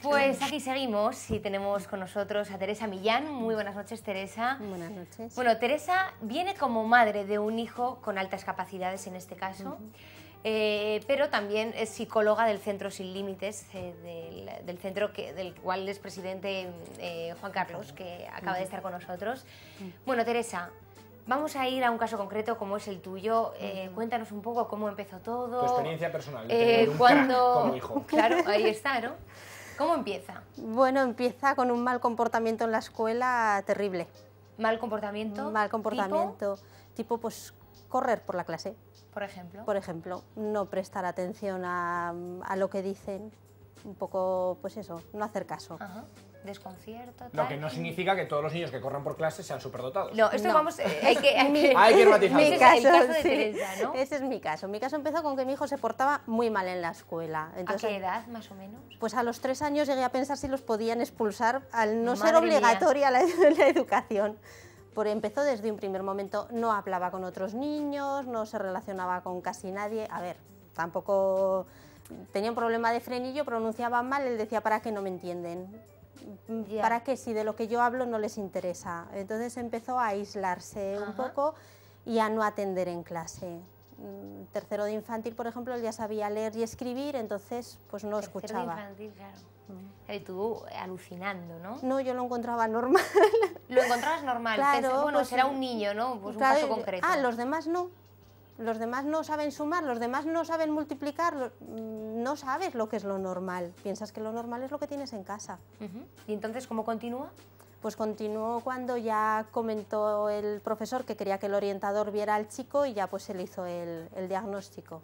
Pues aquí seguimos y tenemos con nosotros a Teresa Millán. Muy buenas noches, Teresa. Buenas noches. Bueno, Teresa viene como madre de un hijo con altas capacidades en este caso, pero también es psicóloga del Centro Sin Límites, del centro del cual es presidente Juan Carlos, que acaba de estar con nosotros. Bueno, Teresa, vamos a ir a un caso concreto como es el tuyo. Cuéntanos un poco cómo empezó todo. Tu experiencia personal. Cuando... Como hijo. Claro, ahí está, ¿no? ¿Cómo empieza? Bueno, empieza con un mal comportamiento en la escuela terrible. ¿Mal comportamiento? Mal comportamiento. Tipo, pues, correr por la clase. Por ejemplo. Por ejemplo, no prestar atención a lo que dicen. Un poco, pues eso, no hacer caso. Ajá. Desconcierto, tal. Lo que no significa que todos los niños que corran por clase sean superdotados. No, esto No. vamos... hay que matizar. Ese es el caso de sí. Teresa, ¿no? Ese es mi caso. Mi caso empezó con que mi hijo se portaba muy mal en la escuela. Entonces, ¿A qué edad, más o menos? Pues a los 3 años llegué a pensar si los podían expulsar al no ser Madre mía. obligatoria la educación. Empezó desde un primer momento, no hablaba con otros niños, no se relacionaba con casi nadie. A ver, tampoco tenía un problema de frenillo, pronunciaba mal, él decía, ¿para qué no me entienden? Ya. ¿Para qué si de lo que yo hablo no les interesa? Entonces empezó a aislarse un poco y a no atender en clase. Tercero de infantil, por ejemplo, él ya sabía leer y escribir, entonces pues no Tercero de escuchaba. infantil, claro. Y tú alucinando, ¿no? No, yo lo encontraba normal. Lo encontrabas normal. Claro, Bueno, pues será sí. un niño, ¿no? Pues Claro, un caso concreto. los demás no. Los demás no saben sumar, los demás no saben multiplicar, no sabes lo que es lo normal. Piensas que lo normal es lo que tienes en casa. ¿Y entonces cómo continúa? Pues continuó cuando ya comentó el profesor que quería que el orientador viera al chico y ya pues se le hizo el diagnóstico.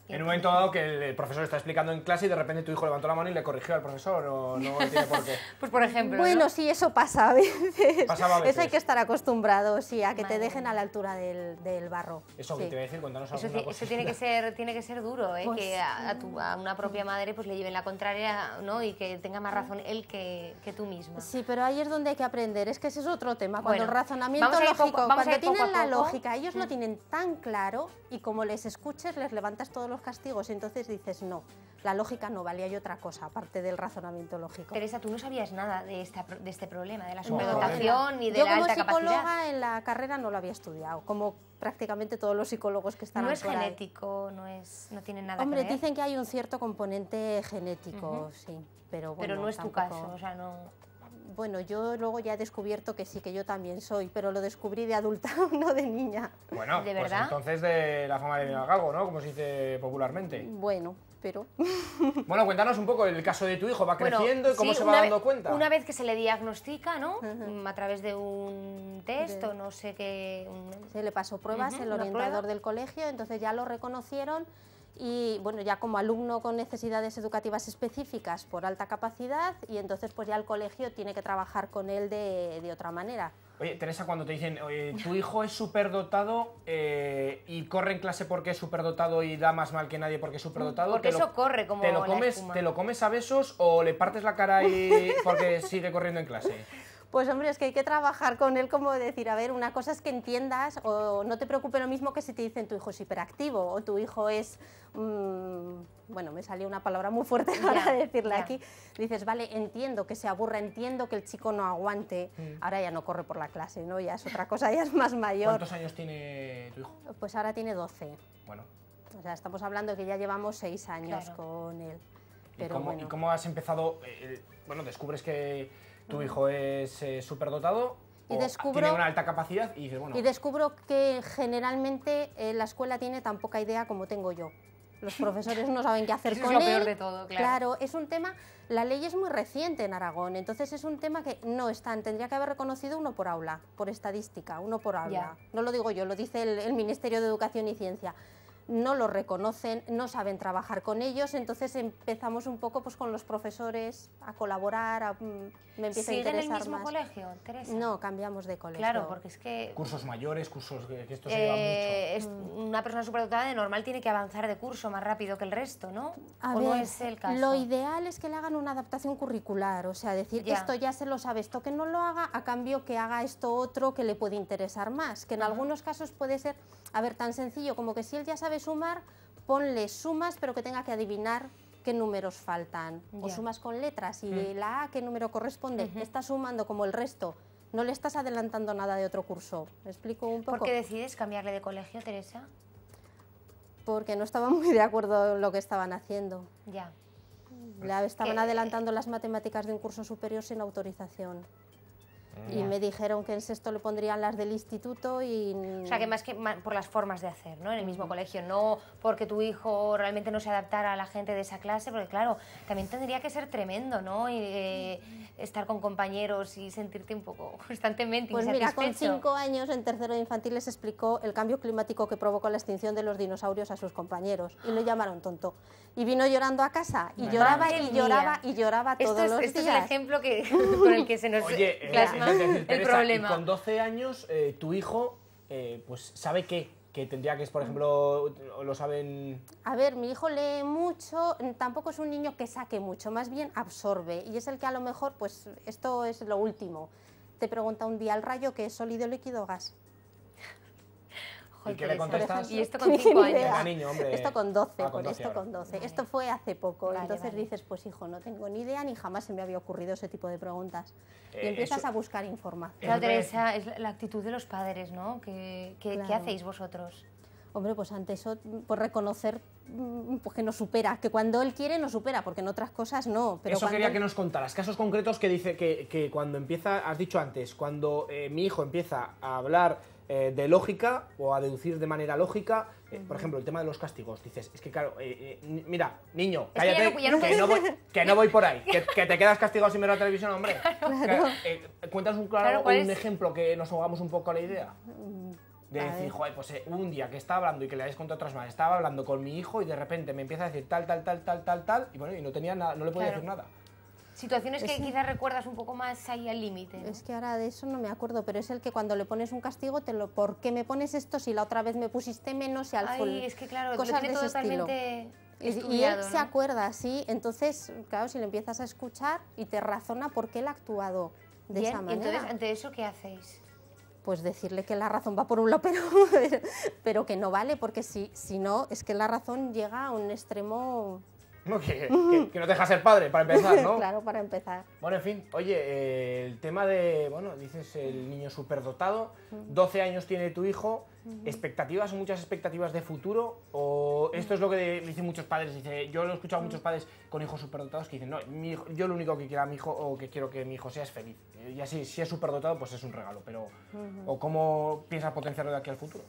En un momento dado que el profesor está explicando en clase y de repente tu hijo levantó la mano y le corrigió al profesor, o no tiene por qué. Pues por ejemplo, Bueno, ¿no? sí, eso pasa a veces. Pasaba a veces. Eso hay que estar acostumbrado, sí, a que Madre te dejen mía. a la altura del barro. Eso sí. que te voy a decir, cuéntanos Eso, alguna cosa. eso tiene que ser duro, ¿eh? Pues, que a una propia madre pues le lleven la contraria, ¿no? Y que tenga más razón él que tú misma. Sí, pero ahí es donde hay que aprender, es que ese es otro tema, cuando Bueno, el razonamiento vamos a ir lógico, poco- vamos a cuando ir poco tienen a la poco. lógica, ellos lo tienen tan claro y como les escuches les levantas todos los castigos y entonces dices no, la lógica no vale, hay otra cosa aparte del razonamiento lógico. Teresa, tú no sabías nada de este problema, de la No. superdotación ni de Yo la como alta psicóloga capacidad. en la carrera no lo había estudiado, como prácticamente todos los psicólogos que están No es por ahí. genético, no tiene nada Hombre, que ver. dicen que hay un cierto componente genético, sí, pero bueno, Pero no es tu tampoco- caso, o sea, no... Bueno, yo luego ya he descubierto que sí, que yo también soy, pero lo descubrí de adulta, no de niña. Bueno, ¿De pues verdad? entonces de la fama de galgo, ¿no? Como se dice popularmente. Bueno, pero... Bueno, cuéntanos un poco el caso de tu hijo, va creciendo y cómo sí, se va dando cuenta. Una vez que se le diagnostica, ¿no? A través de un test o no sé qué... Se le pasó pruebas el una orientador prueba. del colegio, entonces ya lo reconocieron y bueno, ya como alumno con necesidades educativas específicas por alta capacidad y entonces pues ya el colegio tiene que trabajar con él de otra manera. Oye, Teresa, cuando te dicen, oye, tu hijo es superdotado y corre en clase porque es superdotado y da más mal que nadie porque es superdotado... Porque eso corre como ¿te lo la comes, espuma. ¿Te lo comes a besos o le partes la cara y porque sigue corriendo en clase? Pues hombre, es que hay que trabajar con él como decir, a ver, una cosa es que entiendas o no te preocupe lo mismo que si te dicen tu hijo es hiperactivo o tu hijo es, bueno, me salió una palabra muy fuerte para decirla ya. aquí, dices, vale, entiendo que se aburra, entiendo que el chico no aguante, ahora ya no corre por la clase, ¿no? Ya es otra cosa, ya es más mayor. ¿Cuántos años tiene tu hijo? Pues ahora tiene 12, Bueno, o sea, estamos hablando de que ya llevamos 6 años Claro. con él. ¿y Pero cómo, bueno. y cómo has empezado? Bueno, descubres que tu hijo es superdotado Y o descubro- tiene una alta capacidad y dices, bueno, Y descubro que generalmente la escuela tiene tan poca idea como tengo yo. Los profesores no saben qué hacer Eso es con lo él. peor de todo, claro. Claro, es un tema, la ley es muy reciente en Aragón, entonces es un tema que no están, tendría que haber reconocido uno por aula, por estadística, uno por aula. Ya. No lo digo yo, lo dice el Ministerio de Educación y Ciencia. No lo reconocen, no saben trabajar con ellos, entonces empezamos un poco pues, con los profesores a colaborar, me empieza a ¿Sigue en el interesar mismo más. colegio, Teresa? No, cambiamos de colegio. Claro, porque es que... cursos mayores, cursos que esto se lleva mucho. es una persona superdotada de normal tiene que avanzar de curso más rápido que el resto, ¿no? A ¿O no ver, es el caso? lo ideal es que le hagan una adaptación curricular, o sea, decir, Ya. esto ya se lo sabe, esto que no lo haga, a cambio que haga esto otro que le puede interesar más, que en algunos casos puede ser, a ver, tan sencillo como que si él ya sabe sumar, ponle sumas, pero que tenga que adivinar qué qué números faltan, o Ya. sumas con letras y la A qué número corresponde, estás sumando como el resto, no le estás adelantando nada de otro curso. ¿Me explico un poco? ¿Por qué decides cambiarle de colegio, Teresa? Porque no estaba muy de acuerdo en lo que estaban haciendo. Ya. Estaban Que- adelantando las matemáticas de un curso superior sin autorización. Y me dijeron que en sexto le pondrían las del instituto y... O sea, que más por las formas de hacer, ¿no? En el mismo colegio, no porque tu hijo realmente no se adaptara a la gente de esa clase, porque claro, también tendría que ser tremendo, ¿no? Y, estar con compañeros y sentirte un poco constantemente Pues mira, con insatisfecho. 5 años en tercero de infantil les explicó el cambio climático que provocó la extinción de los dinosaurios a sus compañeros y lo llamaron tonto. Y vino llorando a casa y lloraba Madre y lloraba mía. y lloraba todos los Esto días. es el ejemplo con el que se nos Oye, plasma es decir, el Teresa, problema. y con 12 años, tu hijo, pues sabe qué, que tendría que, por ejemplo, lo saben... A ver, mi hijo lee mucho, tampoco es un niño que saque mucho, más bien absorbe y es el que a lo mejor, pues esto es lo último. Te pregunta un día al rayo qué es sólido, líquido o gas. ¿Y qué le Teresa, contestas? Y esto con Ni 5 años. idea. Era niño, hombre. Esto con 12, Ah, con por 12 esto ahora. con 12. Vale. Esto fue hace poco, Vale, entonces vale. dices, pues hijo, no tengo ni idea ni jamás se me había ocurrido ese tipo de preguntas. Y Eh, empiezas eso- a buscar información. Claro, Eso te- Teresa, es la actitud de los padres, ¿no? ¿Qué Claro. hacéis vosotros? Hombre, pues ante eso, pues reconocer pues que nos supera, que cuando él quiere nos supera, porque en otras cosas no. Pero Eso cuando quería él- que nos contaras, casos concretos que dice que cuando empieza, has dicho antes, cuando mi hijo empieza a hablar de lógica o a deducir de manera lógica, por ejemplo, el tema de los castigos, dices, es que claro, mira, niño, Es que cállate, ya no puedes- que no voy por ahí, que te quedas castigado sin ver la televisión, hombre. Cuéntanos Claro, ¿cuál un es? ejemplo que nos hagamos un poco a la idea. De A decir, ver. joder, pues un día que estaba hablando y que le habéis contado otras más, estaba hablando con mi hijo y de repente me empieza a decir tal, y bueno, y no tenía nada, no le podía Claro. decir nada. Situaciones que quizás recuerdas un poco más ahí al límite, ¿no? Es que ahora de eso no me acuerdo, pero es el que cuando le pones un castigo, ¿por qué me pones esto si la otra vez me pusiste menos y al full? Ay, es que claro, lo cosas tiene de todo ese estilo. totalmente Y él estudiado, se ¿no? acuerda, sí, entonces, claro, si le empiezas a escuchar y te razona por qué él ha actuado de Bien, esa y manera. entonces, ante eso, ¿qué hacéis? Pues decirle que la razón va por un lado, pero que no vale, porque si no, es que la razón llega a un extremo, No, que no te deja ser padre, para empezar, ¿no? claro, para empezar. Bueno, en fin, oye, el tema de, bueno, dices el niño superdotado, 12 años tiene tu hijo, ¿expectativas, muchas expectativas de futuro? ¿O esto es lo que dicen muchos padres? Dice, yo lo he escuchado a muchos padres con hijos superdotados que dicen, no, yo lo único que quiero a mi hijo o que quiero que mi hijo sea es feliz. Y así, si es superdotado, pues es un regalo, pero... ¿O cómo piensas potenciarlo de aquí al futuro?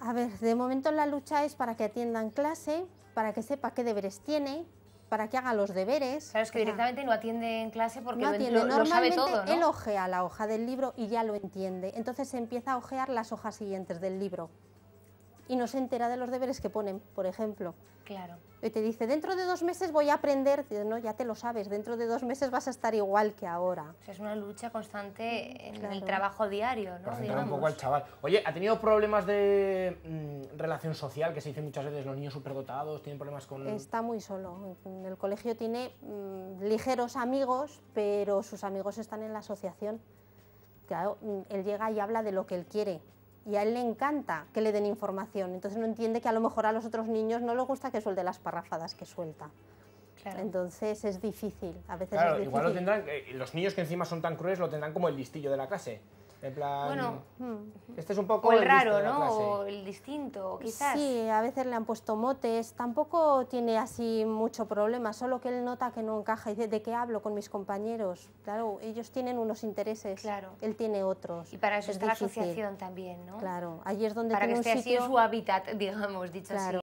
A ver, de momento la lucha es para que atiendan clase, para que sepa qué deberes tiene, para que haga los deberes. Claro, es que O sea, directamente no atiende en clase porque no lo atiende. sabe Normalmente todo, ¿no? él ojea la hoja del libro y ya lo entiende. Entonces se empieza a ojear las hojas siguientes del libro y no se entera de los deberes que ponen, por ejemplo. Claro. Y te dice, dentro de 2 meses voy a aprender. Dices, no, ya te lo sabes, dentro de 2 meses vas a estar igual que ahora. O sea, es una lucha constante en el Claro. trabajo diario, ¿no? Para centrar un Digamos. poco al chaval. Oye, ¿ha tenido problemas de relación social? Que se dice muchas veces, los niños superdotados tienen problemas con... Está muy solo. En el colegio tiene ligeros amigos, pero sus amigos están en la asociación. Claro, él llega y habla de lo que él quiere. Y a él le encanta que le den información. Entonces no entiende que a lo mejor a los otros niños no les gusta que suelte las parrafadas que suelta. Claro. Entonces es difícil, a veces Claro, es difícil. igual lo tendrán, los niños que encima son tan crueles lo tendrán como el listillo de la clase. En plan, Bueno, este es un poco o el listo raro, de la ¿no? clase. O el distinto, quizás. Sí, a veces le han puesto motes, tampoco tiene así mucho problema, solo que él nota que no encaja y dice, ¿de qué hablo con mis compañeros? Claro, ellos tienen unos intereses, Claro. él tiene otros. Y para eso Es está la difícil. asociación también, ¿no? Claro, allí es donde Para que tiene esté un así en sitio... su hábitat, digamos, dicho Claro. así.